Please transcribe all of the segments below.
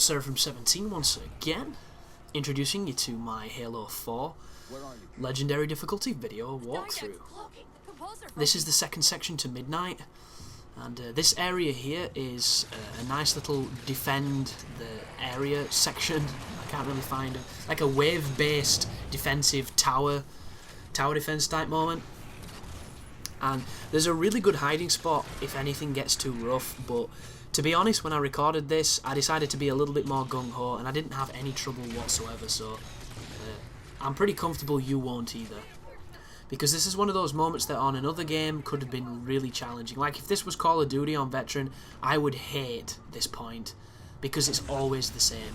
Seraphim17 once again, introducing you to my Halo 4 Legendary Difficulty video walkthrough. This is the second section to Midnight, and this area here is a nice little defend the area section. I can't really find it. Like a wave-based defensive tower defense type moment. And there's a really good hiding spot if anything gets too rough, but to be honest, when I recorded this, I decided to be a little bit more gung-ho, and I didn't have any trouble whatsoever, so I'm pretty comfortable you won't either. Because this is one of those moments that on another game could have been really challenging. Like if this was Call of Duty on Veteran, I would hate this point, because it's always the same.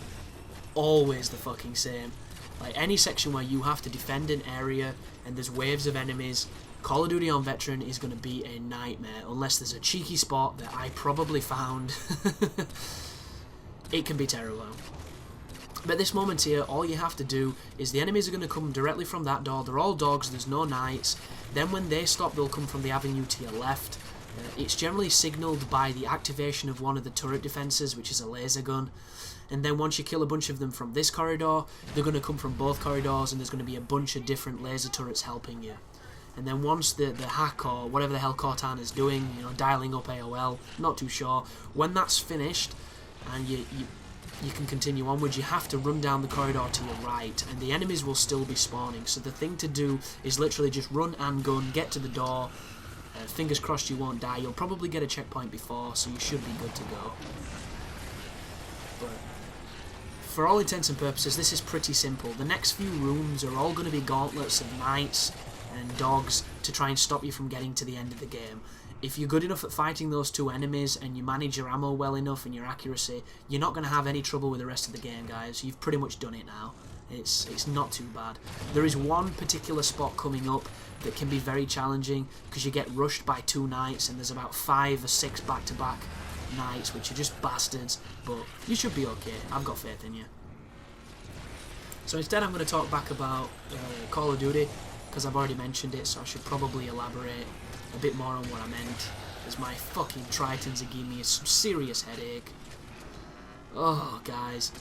Always the fucking same. Like any section where you have to defend an area and there's waves of enemies, Call of Duty on Veteran is going to be a nightmare, unless there's a cheeky spot that I probably found. It can be terrible. But this moment here, all you have to do is the enemies are going to come directly from that door. They're all dogs, there's no knights. Then when they stop, they'll come from the avenue to your left. It's generally signalled by the activation of one of the turret defences, which is a laser gun. And then once you kill a bunch of them from this corridor, they're going to come from both corridors, and there's going to be a bunch of different laser turrets helping you. And then once the hack or whatever the hell Cortana's doing, you know, dialing up AOL, not too sure, when that's finished and you can continue onwards, you have to run down the corridor to your right, and the enemies will still be spawning. So the thing to do is literally just run and gun, get to the door, fingers crossed you won't die. You'll probably get a checkpoint before, so you should be good to go. But for all intents and purposes, this is pretty simple. The next few rooms are all going to be gauntlets of knights and dogs to try and stop you from getting to the end of the game. If you're good enough at fighting those two enemies and you manage your ammo well enough and your accuracy, you're not going to have any trouble with the rest of the game, guys. You've pretty much done it now. It's not too bad. There is one particular spot coming up that can be very challenging because you get rushed by two knights, and there's about 5 or 6 back-to-back knights, which are just bastards, but you should be okay. I've got faith in you. So instead I'm going to talk back about Call of Duty, because I've already mentioned it, so I should probably elaborate a bit more on what I meant, as my fucking Tritons are giving me some serious headache. Oh, guys.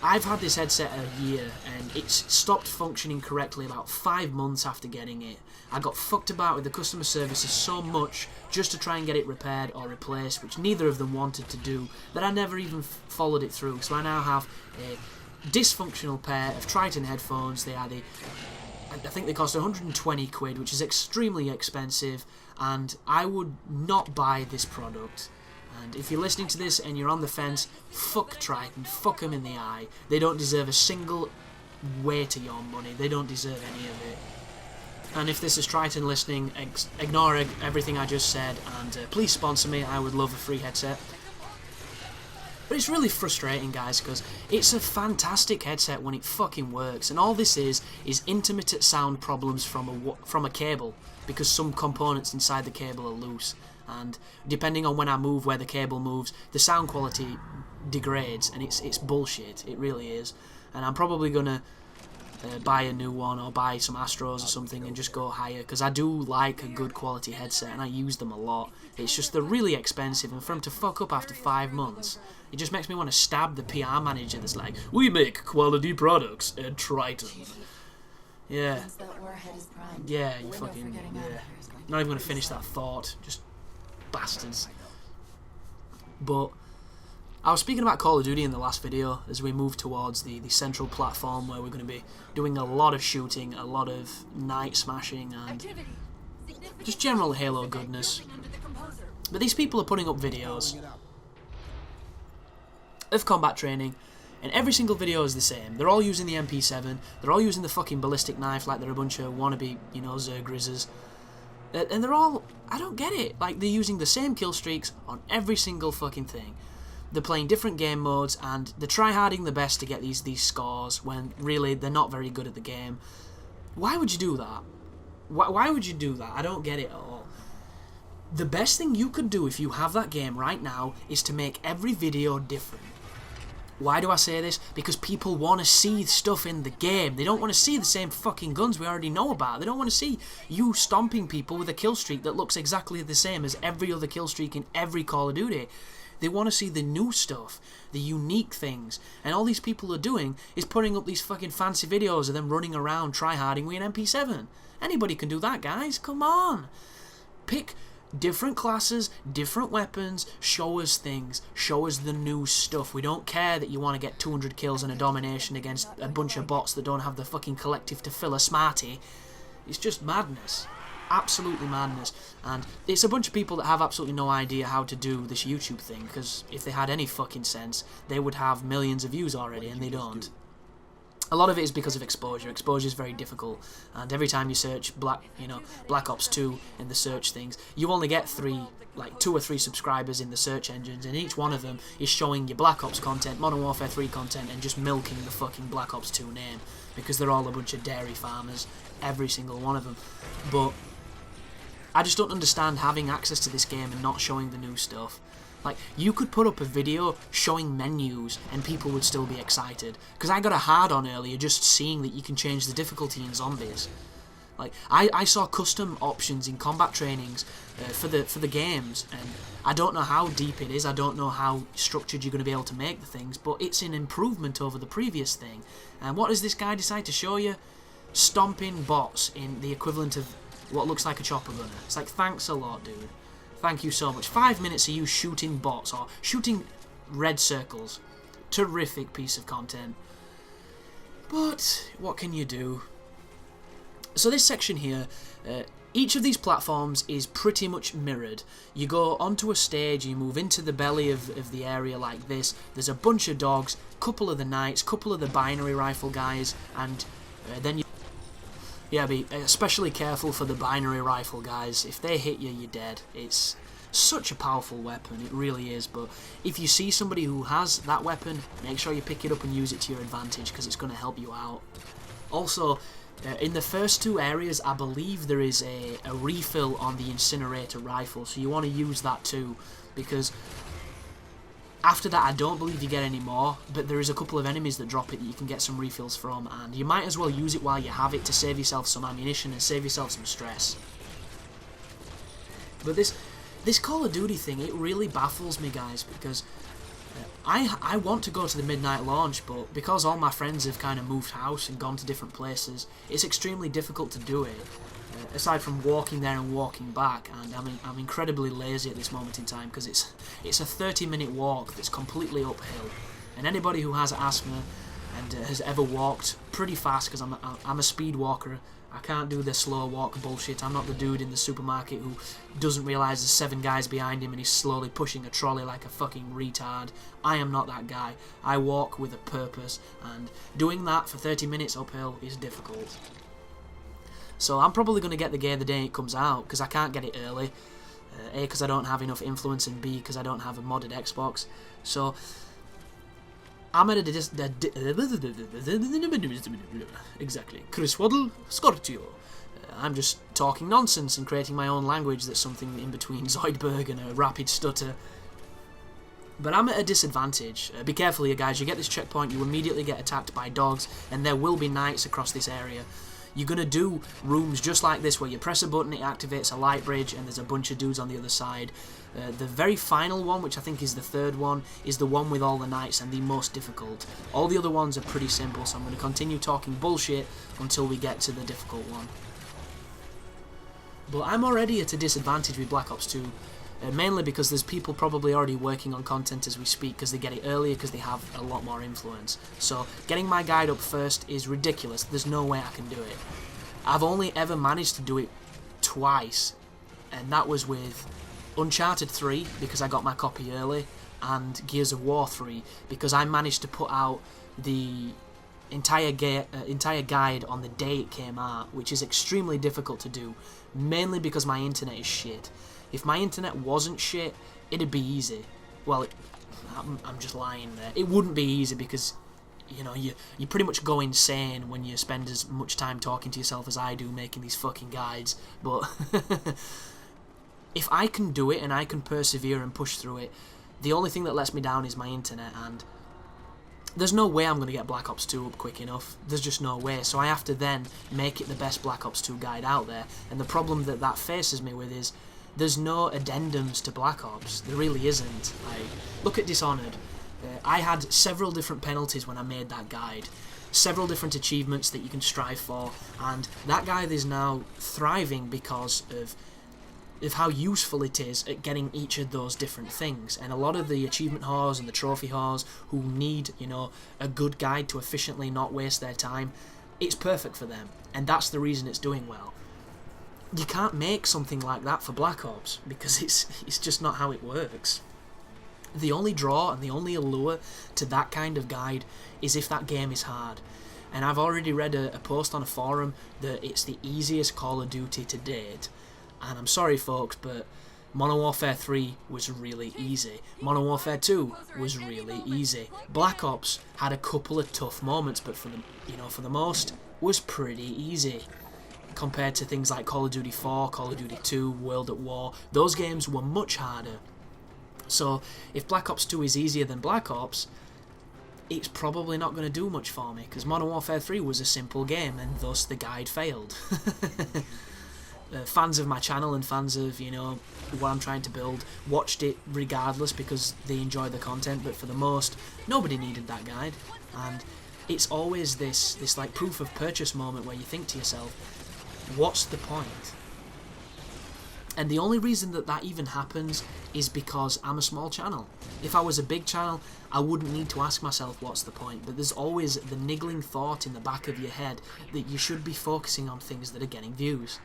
I've had this headset a year, and it's stopped functioning correctly about 5 months after getting it. I got fucked about with the customer services so much just to try and get it repaired or replaced, which neither of them wanted to do, that I never even followed it through. So I now have a dysfunctional pair of Triton headphones. They are I think they cost 120 quid, which is extremely expensive, and I would not buy this product. And if you're listening to this and you're on the fence, fuck Triton, fuck them in the eye. They don't deserve a single weight of your money. They don't deserve any of it. And if this is Triton listening, ignore everything I just said, and please sponsor me. I would love a free headset. But it's really frustrating, guys, because it's a fantastic headset when it fucking works, and all this is intermittent sound problems from a cable, because some components inside the cable are loose, and depending on when I move where the cable moves, the sound quality degrades, and it's bullshit. It really is. And I'm probably gonna buy a new one, or buy some Astros or something and just go higher, because I do like a good quality headset and I use them a lot. It's just they're really expensive, and for them to fuck up after 5 months, it just makes me want to stab the PR manager that's like, we make quality products at Triton. Yeah. Yeah, you fucking, yeah. Not even going to finish that thought, just bastards. But I was speaking about Call of Duty in the last video as we move towards the central platform, where we're going to be doing a lot of shooting, a lot of night smashing, and just general Halo goodness. But these people are putting up videos of combat training, and every single video is the same. They're all using the MP7, they're all using the fucking ballistic knife like they're a bunch of wannabe, you know, Zergrizzers. And they're all, I don't get it, like they're using the same kill streaks on every single fucking thing. They're playing different game modes, and they're tryharding the best to get these scores when really they're not very good at the game. Why would you do that? Why would you do that? I don't get it at all. The best thing you could do if you have that game right now is to make every video different. Why do I say this? Because people want to see stuff in the game. They don't want to see the same fucking guns we already know about. They don't want to see you stomping people with a kill streak that looks exactly the same as every other kill streak in every Call of Duty. They want to see the new stuff, the unique things. And all these people are doing is putting up these fucking fancy videos of them running around tryharding with an MP7. Anybody can do that, guys. Come on. Pick different classes, different weapons, show us things, show us the new stuff. We don't care that you want to get 200 kills and a domination against a bunch of bots that don't have the fucking collective to fill a smarty. It's just madness. Absolutely madness. And it's a bunch of people that have absolutely no idea how to do this YouTube thing, because if they had any fucking sense, they would have millions of views already, and they don't. A lot of it is because of exposure. Exposure is very difficult, and every time you search Black Ops 2 in the search things, you only get 2 or 3 subscribers in the search engines, and each one of them is showing you Black Ops content, Modern Warfare 3 content, and just milking the fucking Black Ops 2 name, because they're all a bunch of dairy farmers, every single one of them. But I just don't understand having access to this game and not showing the new stuff. Like, you could put up a video showing menus and people would still be excited. Because I got a hard-on earlier just seeing that you can change the difficulty in zombies. Like, I saw custom options in combat trainings for the games, and I don't know how deep it is, I don't know how structured you're going to be able to make the things, but it's an improvement over the previous thing. And what does this guy decide to show you? Stomping bots in the equivalent of what looks like a chopper gunner. It's like, thanks a lot, dude. Thank you so much. 5 minutes of you shooting bots or shooting red circles. Terrific piece of content. But what can you do? So this section here, each of these platforms is pretty much mirrored. You go onto a stage, you move into the belly of the area like this. There's a bunch of dogs, couple of the knights, couple of the binary rifle guys, and then you... Yeah, be especially careful for the binary rifle guys. If they hit you, you're dead. It's such a powerful weapon, it really is. But if you see somebody who has that weapon, make sure you pick it up and use it to your advantage, because it's going to help you out. Also, in the first 2 areas, I believe there is a refill on the incinerator rifle, so you want to use that too, because after that I don't believe you get any more, but there is a couple of enemies that drop it that you can get some refills from, and you might as well use it while you have it to save yourself some ammunition and save yourself some stress. But this Call of Duty thing, it really baffles me, guys, because I want to go to the midnight launch, but because all my friends have kind of moved house and gone to different places, it's extremely difficult to do it. Aside from walking there and walking back, and I'm incredibly lazy at this moment in time, because it's a 30-minute walk that's completely uphill, and anybody who has asthma and has ever walked pretty fast, because I'm a speed walker, I can't do the slow walk bullshit. I'm not the dude in the supermarket who doesn't realise there's 7 guys behind him and he's slowly pushing a trolley like a fucking retard. I am not that guy. I walk with a purpose, and doing that for 30 minutes uphill is difficult. So I'm probably going to get the game the day it comes out, because I can't get it early. A, because I don't have enough influence, and B, because I don't have a modded Xbox. So I'm at exactly. Chris Waddle, Scortio. I'm just talking nonsense and creating my own language that's something in between Zoidberg and a rapid stutter. But I'm at a disadvantage. Be careful here, guys. You get this checkpoint, you immediately get attacked by dogs, and there will be knights across this area. You're going to do rooms just like this, where you press a button, it activates a light bridge, and there's a bunch of dudes on the other side. The very final one, which I think is the 3rd one, is the one with all the knights and the most difficult. All the other ones are pretty simple, so I'm going to continue talking bullshit until we get to the difficult one. But I'm already at a disadvantage with Black Ops 2. Mainly because there's people probably already working on content as we speak, because they get it earlier, because they have a lot more influence. So getting my guide up first is ridiculous. There's no way I can do it. I've only ever managed to do it twice, and that was with Uncharted 3, because I got my copy early, and Gears of War 3, because I managed to put out the entire guide on the day it came out, which is extremely difficult to do, mainly because my internet is shit. If my internet wasn't shit, it'd be easy. Well, I'm just lying there. It wouldn't be easy, because, you know, you pretty much go insane when you spend as much time talking to yourself as I do making these fucking guides. But if I can do it and I can persevere and push through it, the only thing that lets me down is my internet, and there's no way I'm going to get Black Ops 2 up quick enough. There's just no way. So I have to then make it the best Black Ops 2 guide out there. And the problem that faces me with is There's no addendums to Black Ops. There really isn't. Look at Dishonored. I had several different penalties when I made that guide. Several different achievements that you can strive for, and that guide is now thriving because of how useful it is at getting each of those different things. And a lot of the achievement whores and the trophy whores who need, you know, a good guide to efficiently not waste their time, it's perfect for them, and that's the reason it's doing well. You can't make something like that for Black Ops because it's just not how it works. The only draw and the only allure to that kind of guide is if that game is hard. And I've already read a post on a forum that it's the easiest Call of Duty to date. And I'm sorry folks, but Modern Warfare 3 was really easy. Modern Warfare 2 was really easy. Black Ops had a couple of tough moments, but for the most, was pretty easy. Compared to things like Call of Duty 4, Call of Duty 2, World at War, those games were much harder. So if Black Ops 2 is easier than Black Ops, it's probably not going to do much for me, because Modern Warfare 3 was a simple game, and thus the guide failed. Fans of my channel and fans of, you know, what I'm trying to build watched it regardless because they enjoy the content, but for the most, nobody needed that guide. And it's always this like proof of purchase moment where you think to yourself, what's the point? And the only reason that even happens is because I'm a small channel. If I was a big channel, I wouldn't need to ask myself what's the point, but there's always the niggling thought in the back of your head that you should be focusing on things that are getting views.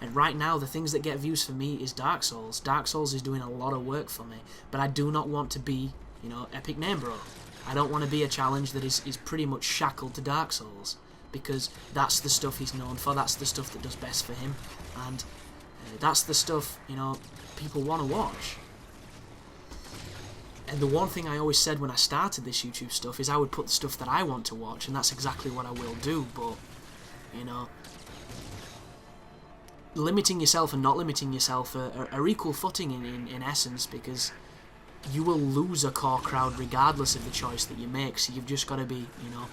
And right now, the things that get views for me is Dark Souls. Dark Souls is doing a lot of work for me, but I do not want to be, you know, Epic Name Bro. I don't want to be a challenge that is pretty much shackled to Dark Souls, because that's the stuff he's known for, that's the stuff that does best for him, and that's the stuff, you know, people want to watch. And the one thing I always said when I started this YouTube stuff is I would put the stuff that I want to watch, and that's exactly what I will do, but, you know, limiting yourself and not limiting yourself are equal footing in essence, because you will lose a core crowd regardless of the choice that you make, so you've just got to be, you know,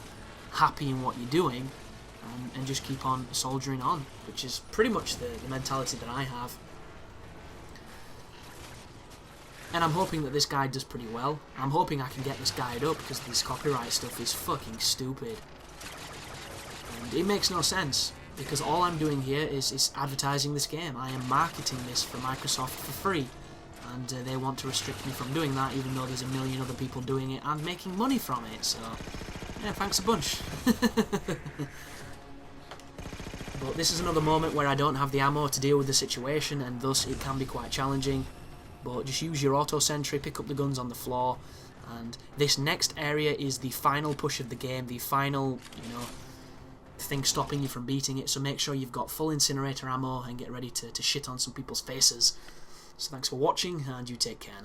happy in what you're doing and just keep on soldiering on, which is pretty much the mentality that I have. And I'm hoping that this guide does pretty well. I'm hoping I can get this guide up, because this copyright stuff is fucking stupid. And it makes no sense, because all I'm doing here is advertising this game. I am marketing this for Microsoft for free, and they want to restrict me from doing that, even though there's a million other people doing it and making money from it, so yeah, thanks a bunch. But this is another moment where I don't have the ammo to deal with the situation, and thus it can be quite challenging. But just use your auto sentry, pick up the guns on the floor, and this next area is the final push of the game, the final, you know, thing stopping you from beating it, so make sure you've got full incinerator ammo and get ready to shit on some people's faces. So thanks for watching, and you take care now.